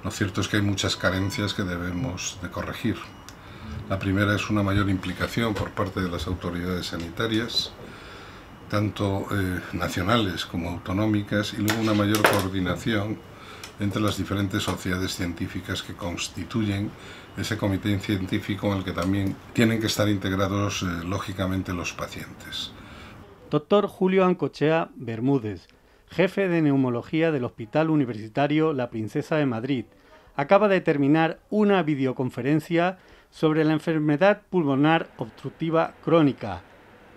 Lo cierto es que hay muchas carencias que debemos de corregir. La primera es una mayor implicación por parte de las autoridades sanitarias, tanto nacionales como autonómicas, y luego una mayor coordinación entre las diferentes sociedades científicas que constituyen ese comité científico en el que también tienen que estar integrados lógicamente los pacientes. Doctor Julio Ancochea Bermúdez, jefe de neumología del Hospital Universitario La Princesa de Madrid, acaba de terminar una videoconferencia sobre la enfermedad pulmonar obstructiva crónica,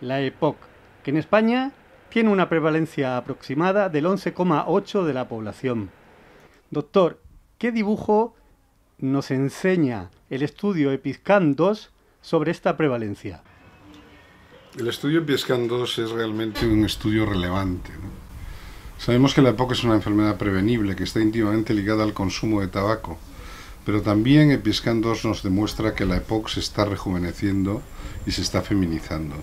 la EPOC, que en España tiene una prevalencia aproximada del 11,8% de la población. Doctor, ¿qué dibujo nos enseña el estudio EPISCAN-2 sobre esta prevalencia? El estudio EPISCAN-2 es realmente un estudio relevante, ¿no? Sabemos que la EPOC es una enfermedad prevenible que está íntimamente ligada al consumo de tabaco, pero también EPISCAN-2 nos demuestra que la EPOC se está rejuveneciendo y se está feminizando.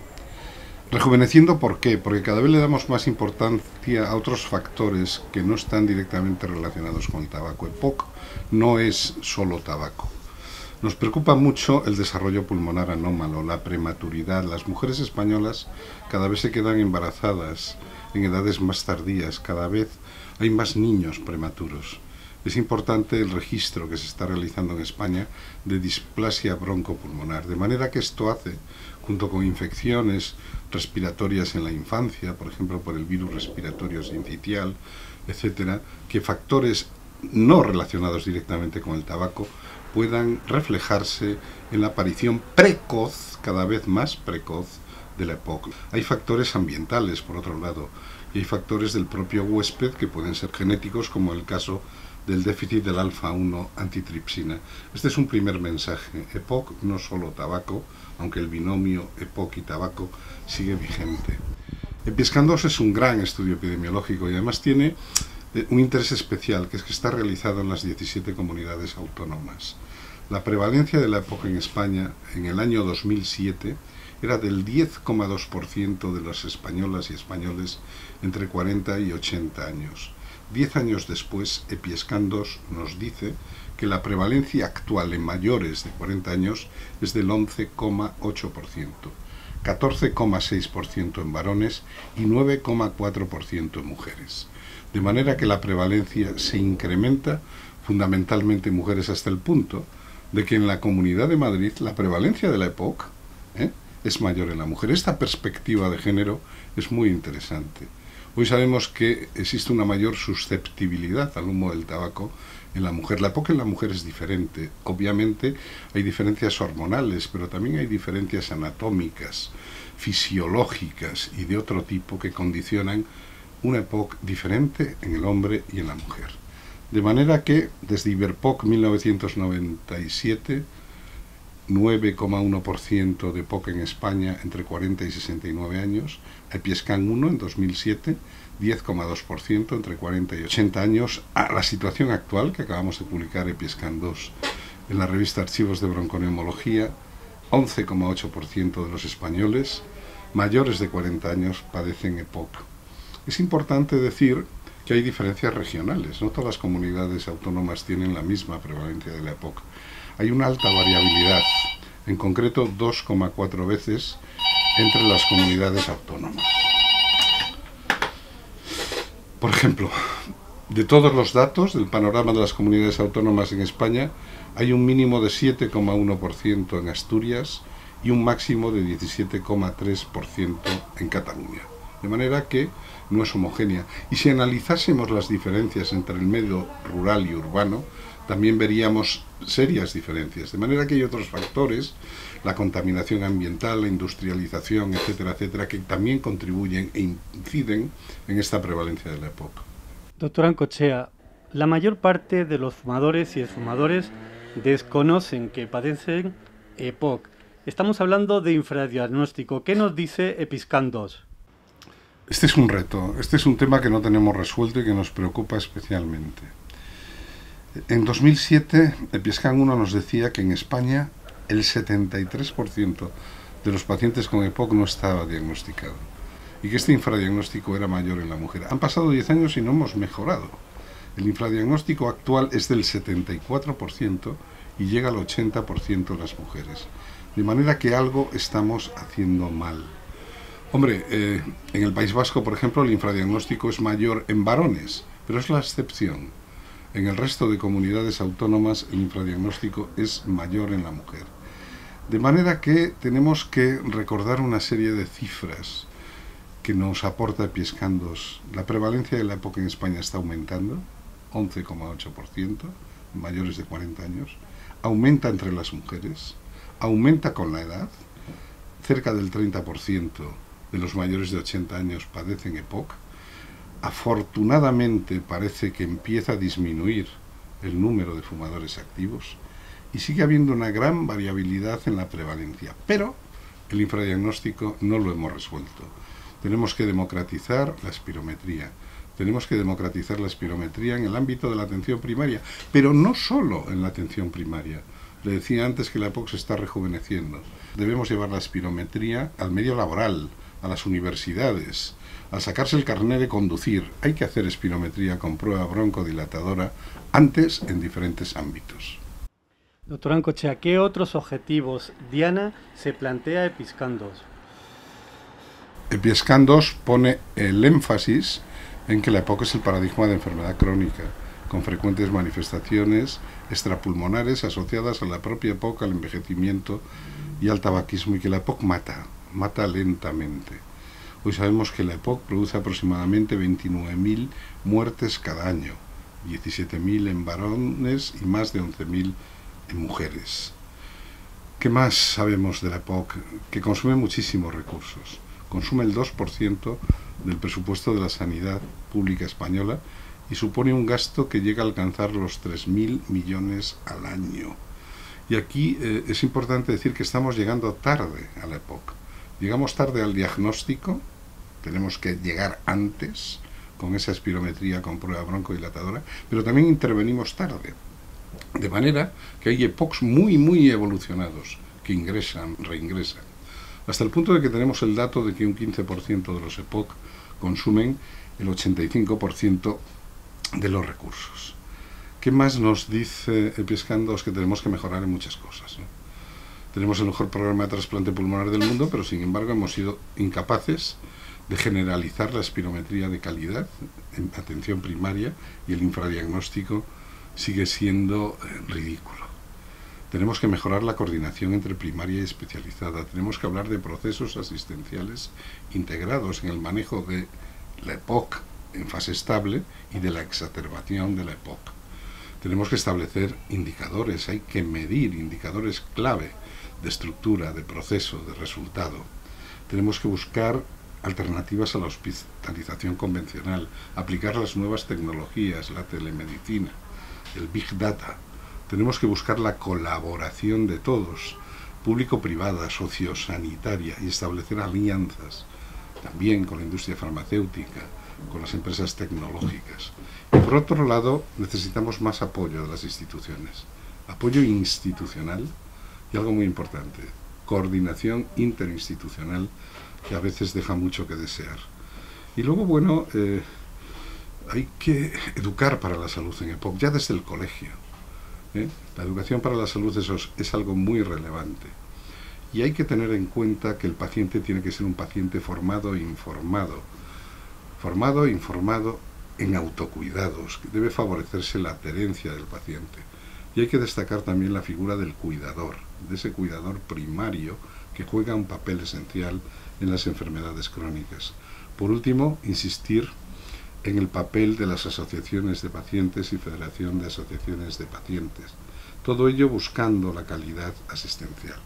Rejuveneciendo, ¿por qué? Porque cada vez le damos más importancia a otros factores que no están directamente relacionados con el tabaco. EPOC no es solo tabaco. Nos preocupa mucho el desarrollo pulmonar anómalo, la prematuridad. Las mujeres españolas cada vez se quedan embarazadas en edades más tardías, cada vez hay más niños prematuros. Es importante el registro que se está realizando en España de displasia broncopulmonar, de manera que esto hace, junto con infecciones respiratorias en la infancia, por ejemplo por el virus respiratorio sincitial, etcétera, que factores no relacionados directamente con el tabaco puedan reflejarse en la aparición precoz, cada vez más precoz, de la EPOC. Hay factores ambientales, por otro lado, y hay factores del propio huésped que pueden ser genéticos, como el caso del déficit del alfa-1 antitripsina. Este es un primer mensaje. EPOC no solo tabaco, aunque el binomio EPOC y tabaco sigue vigente. EPISCAN-2 es un gran estudio epidemiológico y además tiene un interés especial, que es que está realizado en las 17 comunidades autónomas. La prevalencia de la EPOC en España en el año 2007 era del 10,2% de las españolas y españoles entre 40 y 80 años. 10 años después, EPISCAN-2 nos dice que la prevalencia actual en mayores de 40 años es del 11,8%, 14,6% en varones y 9,4% en mujeres. De manera que la prevalencia se incrementa fundamentalmente en mujeres hasta el punto de que en la Comunidad de Madrid la prevalencia de la EPOC es mayor en la mujer. Esta perspectiva de género es muy interesante. Hoy sabemos que existe una mayor susceptibilidad al humo del tabaco en la mujer. La EPOC en la mujer es diferente. Obviamente hay diferencias hormonales, pero también hay diferencias anatómicas, fisiológicas y de otro tipo que condicionan una EPOC diferente en el hombre y en la mujer. De manera que desde Iberpoc 1997, 9,1% de EPOC en España entre 40 y 69 años, EPISCAN-1 en 2007, 10,2% entre 40 y 80 años, a la situación actual que acabamos de publicar EPISCAN-2 en la revista Archivos de Bronconeumología, 11,8% de los españoles mayores de 40 años padecen EPOC. Es importante decir que hay diferencias regionales, no todas las comunidades autónomas tienen la misma prevalencia de la EPOC. Hay una alta variabilidad, en concreto 2,4 veces entre las comunidades autónomas. Por ejemplo, de todos los datos del panorama de las comunidades autónomas en España, hay un mínimo de 7,1% en Asturias y un máximo de 17,3% en Cataluña. De manera que no es homogénea. Y si analizásemos las diferencias entre el medio rural y urbano, también veríamos serias diferencias. De manera que hay otros factores, la contaminación ambiental, la industrialización, etcétera, etcétera, que también contribuyen e inciden en esta prevalencia de la EPOC. Doctor Ancochea, la mayor parte de los fumadores y exfumadores desconocen que padecen EPOC. Estamos hablando de infradiagnóstico. ¿Qué nos dice EPISCAN-2? Este es un reto, este es un tema que no tenemos resuelto y que nos preocupa especialmente. En 2007, EPISCAN-1 nos decía que en España el 73% de los pacientes con EPOC no estaba diagnosticado y que este infradiagnóstico era mayor en la mujer. Han pasado 10 años y no hemos mejorado. El infradiagnóstico actual es del 74% y llega al 80% de las mujeres. De manera que algo estamos haciendo mal. Hombre, en el País Vasco, por ejemplo, el infradiagnóstico es mayor en varones, pero es la excepción. En el resto de comunidades autónomas el infradiagnóstico es mayor en la mujer. De manera que tenemos que recordar una serie de cifras que nos aporta Epiescandos. La prevalencia de la EPOC en España está aumentando, 11,8%, mayores de 40 años. Aumenta entre las mujeres, aumenta con la edad. Cerca del 30% de los mayores de 80 años padecen EPOC. Afortunadamente parece que empieza a disminuir el número de fumadores activos y sigue habiendo una gran variabilidad en la prevalencia, pero el infradiagnóstico no lo hemos resuelto. Tenemos que democratizar la espirometría, tenemos que democratizar la espirometría en el ámbito de la atención primaria, pero no solo en la atención primaria. Le decía antes que la EPOC se está rejuveneciendo. Debemos llevar la espirometría al medio laboral, a las universidades, al sacarse el carné de conducir. Hay que hacer espirometría con prueba broncodilatadora antes en diferentes ámbitos. Doctor Ancochea, ¿qué otros objetivos Diana se plantea Epiescandos? Epiescandos pone el énfasis en que la EPOC es el paradigma de enfermedad crónica, con frecuentes manifestaciones extrapulmonares asociadas a la propia EPOC, al envejecimiento y al tabaquismo, y que la EPOC mata lentamente. Hoy sabemos que la EPOC produce aproximadamente 29.000 muertes cada año, 17.000 en varones y más de 11.000 en mujeres. ¿Qué más sabemos de la EPOC? Que consume muchísimos recursos. Consume el 2% del presupuesto de la sanidad pública española y supone un gasto que llega a alcanzar los 3.000 millones al año. Y aquí es importante decir que estamos llegando tarde a la EPOC. Llegamos tarde al diagnóstico, tenemos que llegar antes con esa espirometría con prueba broncodilatadora, pero también intervenimos tarde. De manera que hay EPOCs muy evolucionados que ingresan, reingresan. Hasta el punto de que tenemos el dato de que un 15% de los EPOC consumen el 85% de los recursos. ¿Qué más nos dice Epiescandos? Que tenemos que mejorar en muchas cosas, ¿no? Tenemos el mejor programa de trasplante pulmonar del mundo, pero sin embargo hemos sido incapaces de generalizar la espirometría de calidad en atención primaria y el infradiagnóstico sigue siendo ridículo. Tenemos que mejorar la coordinación entre primaria y especializada. Tenemos que hablar de procesos asistenciales integrados en el manejo de la EPOC en fase estable y de la exacerbación de la EPOC. Tenemos que establecer indicadores, hay que medir indicadores clave de estructura, de proceso, de resultado. Tenemos que buscar alternativas a la hospitalización convencional, aplicar las nuevas tecnologías, la telemedicina, el Big Data. Tenemos que buscar la colaboración de todos, público-privada, sociosanitaria, y establecer alianzas, también con la industria farmacéutica, con las empresas tecnológicas. Y por otro lado, necesitamos más apoyo de las instituciones, apoyo institucional y algo muy importante, coordinación interinstitucional, que a veces deja mucho que desear. Y luego, bueno, hay que educar para la salud en EPOC, ya desde el colegio. La educación para la salud es algo muy relevante. Y hay que tener en cuenta que el paciente tiene que ser un paciente formado e informado. Formado e informado en autocuidados, que debe favorecerse la adherencia del paciente. Y hay que destacar también la figura del cuidador, de ese cuidador primario que juega un papel esencial en las enfermedades crónicas. Por último, insistir en el papel de las asociaciones de pacientes y Federación de Asociaciones de Pacientes. Todo ello buscando la calidad asistencial.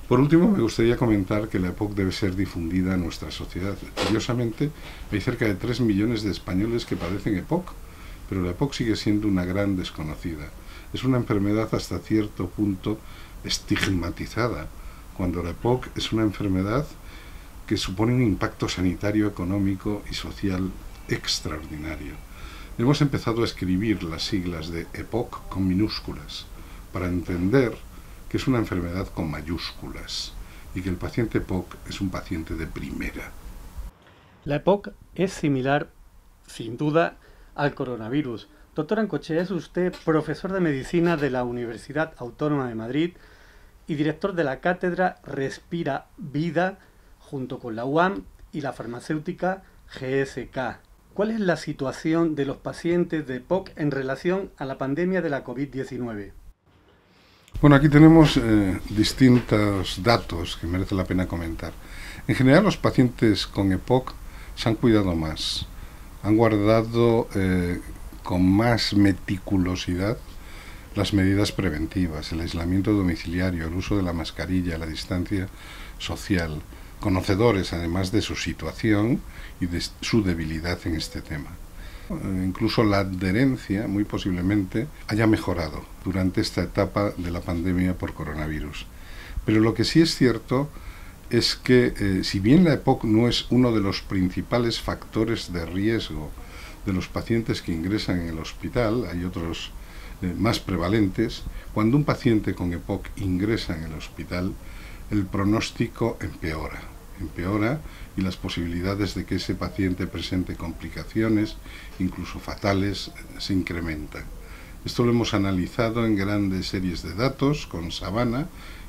Por último, me gustaría comentar que la EPOC debe ser difundida en nuestra sociedad. Curiosamente, hay cerca de 3 millones de españoles que padecen EPOC, pero la EPOC sigue siendo una gran desconocida. Es una enfermedad hasta cierto punto estigmatizada, cuando la EPOC es una enfermedad que supone un impacto sanitario, económico y social extraordinario. Hemos empezado a escribir las siglas de EPOC con minúsculas para entender que es una enfermedad con mayúsculas y que el paciente EPOC es un paciente de primera. La EPOC es similar, sin duda, al coronavirus. Doctor Ancochea, es usted profesor de medicina de la Universidad Autónoma de Madrid y director de la cátedra Respira Vida junto con la UAM y la farmacéutica GSK. ¿Cuál es la situación de los pacientes de EPOC en relación a la pandemia de la COVID-19? Bueno, aquí tenemos distintos datos que merece la pena comentar. En general, los pacientes con EPOC se han cuidado más, han guardado con más meticulosidad las medidas preventivas, el aislamiento domiciliario, el uso de la mascarilla, la distancia social, conocedores además de su situación y de su debilidad en este tema. Incluso la adherencia, muy posiblemente, haya mejorado durante esta etapa de la pandemia por coronavirus. Pero lo que sí es cierto es que, si bien la EPOC no es uno de los principales factores de riesgo de los pacientes que ingresan en el hospital, hay otros más prevalentes, cuando un paciente con EPOC ingresa en el hospital, el pronóstico empeora y las posibilidades de que ese paciente presente complicaciones, incluso fatales, se incrementan. Esto lo hemos analizado en grandes series de datos con Sabana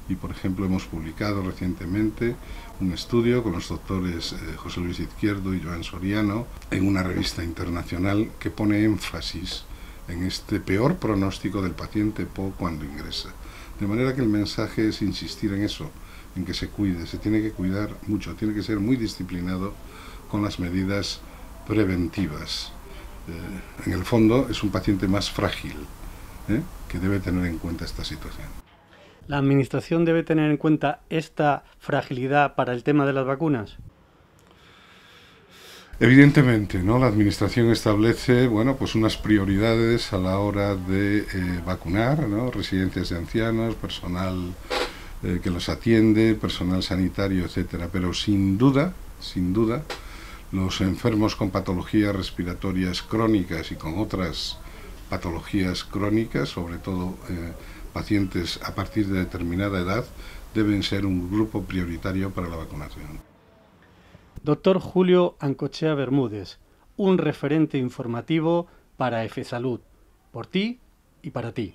y, por ejemplo, hemos publicado recientemente un estudio con los doctores José Luis Izquierdo y Joan Soriano en una revista internacional que pone énfasis en este peor pronóstico del paciente EPOC cuando ingresa. De manera que el mensaje es insistir en eso, en que se cuide, se tiene que cuidar mucho, tiene que ser muy disciplinado con las medidas preventivas. En el fondo es un paciente más frágil, que debe tener en cuenta esta situación. ¿La Administración debe tener en cuenta esta fragilidad para el tema de las vacunas? Evidentemente, ¿no? La Administración establece, bueno, pues unas prioridades a la hora de vacunar, ¿no? Residencias de ancianos, personal que los atiende, personal sanitario, etcétera. Pero sin duda, los enfermos con patologías respiratorias crónicas y con otras patologías crónicas, sobre todo pacientes a partir de determinada edad, deben ser un grupo prioritario para la vacunación. Doctor Julio Ancochea Bermúdez, un referente informativo para EFESalud, por ti y para ti.